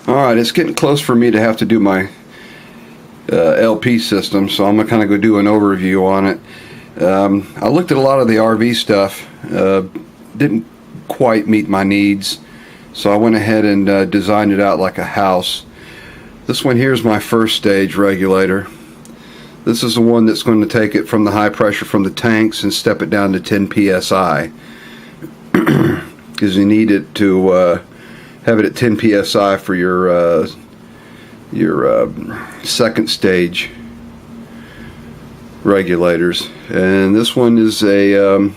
Alright, it's getting close for me to have to do my LP system, so I'm going to kind of go do an overview on it. I looked at a lot of the RV stuff, didn't quite meet my needs, so I went ahead and designed it out like a house. This one here is my first stage regulator. This is the one that's going to take it from the high pressure from the tanks and step it down to 10 psi, because you need it to have it at 10 psi for your second stage regulators. And this one is a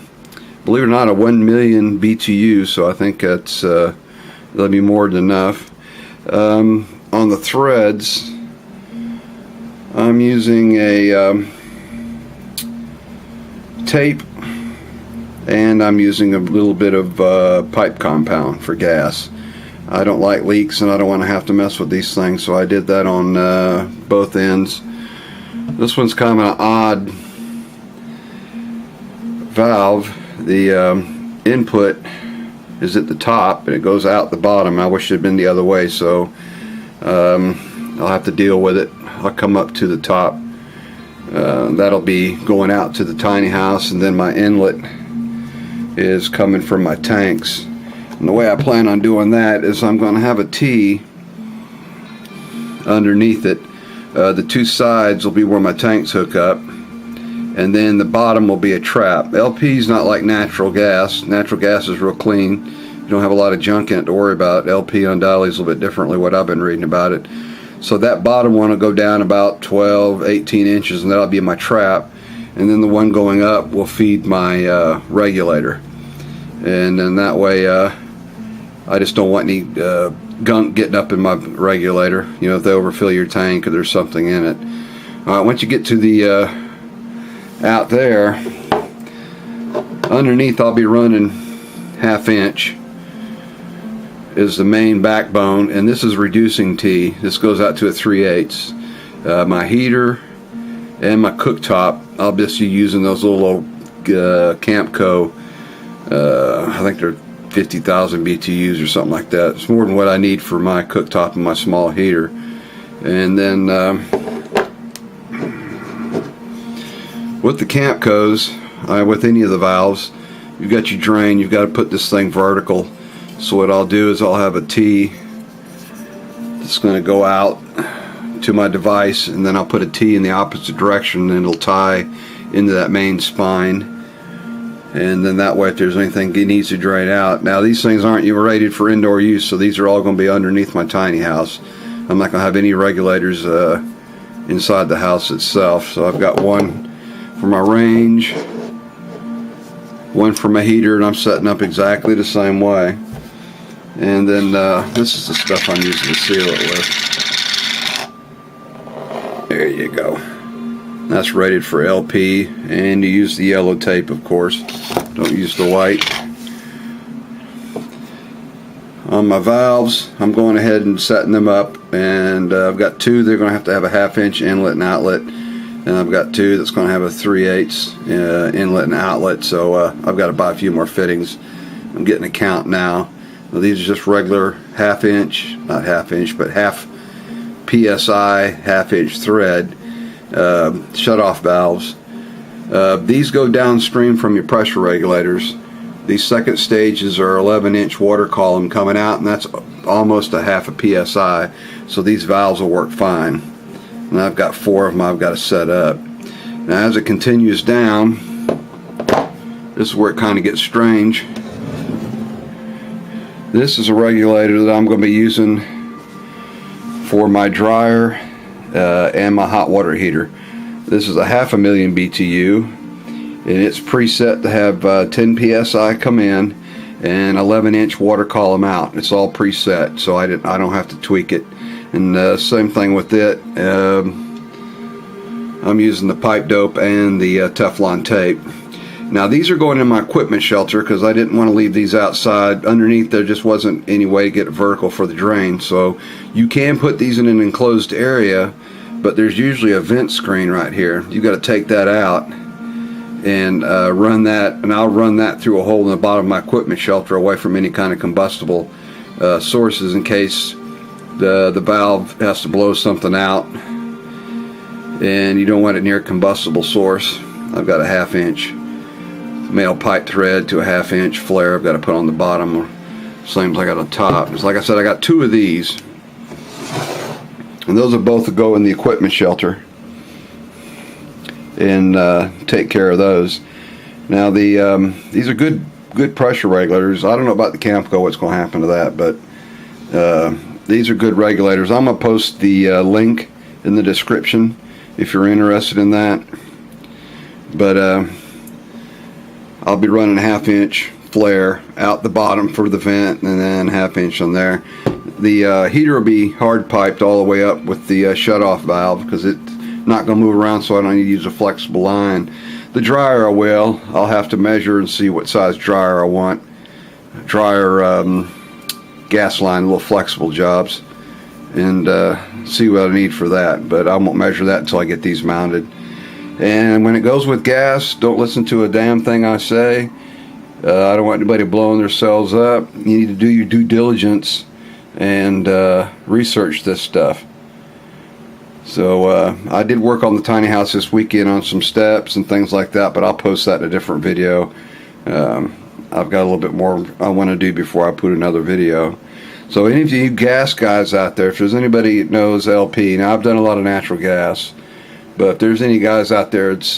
believe it or not, a 1 million BTU, so I think that's that'll be more than enough. On the threads, I'm using a tape, and I'm using a little bit of pipe compound for gas. I don't like leaks, and I don't want to have to mess with these things, so I did that on both ends. This one's kind of an odd valve. The input is at the top and it goes out the bottom. I wish it had been the other way, so I'll have to deal with it. I'll come up to the top. That'll be going out to the tiny house, and then my inlet is coming from my tanks. And the way I plan on doing that is I'm going to have a T underneath it. The two sides will be where my tanks hook up, and then the bottom will be a trap. LP is not like natural gas. Natural gas is real clean. You don't have a lot of junk in it to worry about. LP undoubtedly is a little bit differently, what I've been reading about it. So that bottom one will go down about 12, 18 inches, and that'll be my trap. And then the one going up will feed my regulator. And then that way, I just don't want any gunk getting up in my regulator. You know, if they overfill your tank or there's something in it. Once you get to the out there, underneath I'll be running 1/2 inch is the main backbone, and this is reducing T. This goes out to a 3/8. My heater and my cooktop, I'll just be using those little Campco, I think they're 50,000 BTUs or something like that. It's more than what I need for my cooktop and my small heater. And then with the Campcos, with any of the valves, you've got your drain, you've got to put this thing vertical. So what I'll do is I'll have a T that's going to go out to my device, and then I'll put a T in the opposite direction, and it'll tie into that main spine. And then that way, if there's anything that needs to drain out. Now these things aren't even rated for indoor use, so these are all going to be underneath my tiny house. I'm not going to have any regulators inside the house itself. So I've got one for my range, one for my heater, and I'm setting up exactly the same way. And then this is the stuff I'm using to seal it with. There you go. That's rated for LP, and you use the yellow tape, of course. Don't use the white. On my valves, I'm going ahead and setting them up, and I've got two. They're going to have a 1/2 inch inlet and outlet, and I've got two that's going to have a 3/8 inlet and outlet. So I've got to buy a few more fittings. I'm getting a count now. Well, these are just regular 1/2 inch, not 1/2 inch, but 1/2 psi, 1/2 inch thread shut-off valves. These go downstream from your pressure regulators. These second stages are 11-inch water column coming out, and that's almost a 1/2 psi. So these valves will work fine. And I've got 4 of them I've got to set up. Now as it continues down, this is where it kind of gets strange. This is a regulator that I'm going to be using for my dryer and my hot water heater. This is a 1/2 million BTU, and it's preset to have 10 psi come in and 11-inch water column out. It's all preset, so I don't have to tweak it. And same thing with it. I'm using the pipe dope and the Teflon tape. Now these are going in my equipment shelter because I didn't want to leave these outside. Underneath there just wasn't any way to get it vertical for the drain. So you can put these in an enclosed area, but there's usually a vent screen right here. You've got to take that out and run that, and I'll run that through a hole in the bottom of my equipment shelter away from any kind of combustible sources in case the valve has to blow something out, and you don't want it near a combustible source. I've got a 1/2 inch male pipe thread to a 1/2 inch flare I've got to put on the bottom, same as I got on top. It's like I said, I got 2 of these, and those are both to go in the equipment shelter and take care of those. Now these are good pressure regulators. I don't know about the Camco, what's going to happen to that, but these are good regulators. I'm going to post the link in the description if you're interested in that. But I'll be running a 1/2 inch flare out the bottom for the vent, and then 1/2 inch on there. The heater will be hard piped all the way up with the shut-off valve, because it's not going to move around, so I don't need to use a flexible line. The dryer I will. I'll have to measure and see what size dryer I want. Dryer, gas line, little flexible jobs, and see what I need for that. But I won't measure that until I get these mounted. And when it goes with gas, don't listen to a damn thing I say. I don't want anybody blowing themselves up. You need to do your due diligence and research this stuff. So I did work on the tiny house this weekend on some steps and things like that, but I'll post that in a different video. I've got a little bit more I want to do before I put another video. So any of you gas guys out there, if there's anybody that knows LP, now I've done a lot of natural gas, but if there's any guys out there that's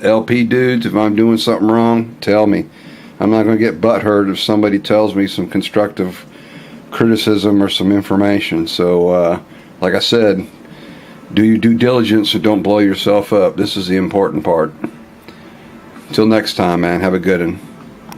LP dudes, if I'm doing something wrong, tell me. I'm not going to get butthurt if somebody tells me some constructive criticism or some information. So like I said, do your due diligence and don't blow yourself up. This is the important part. Until next time, man, have a good one.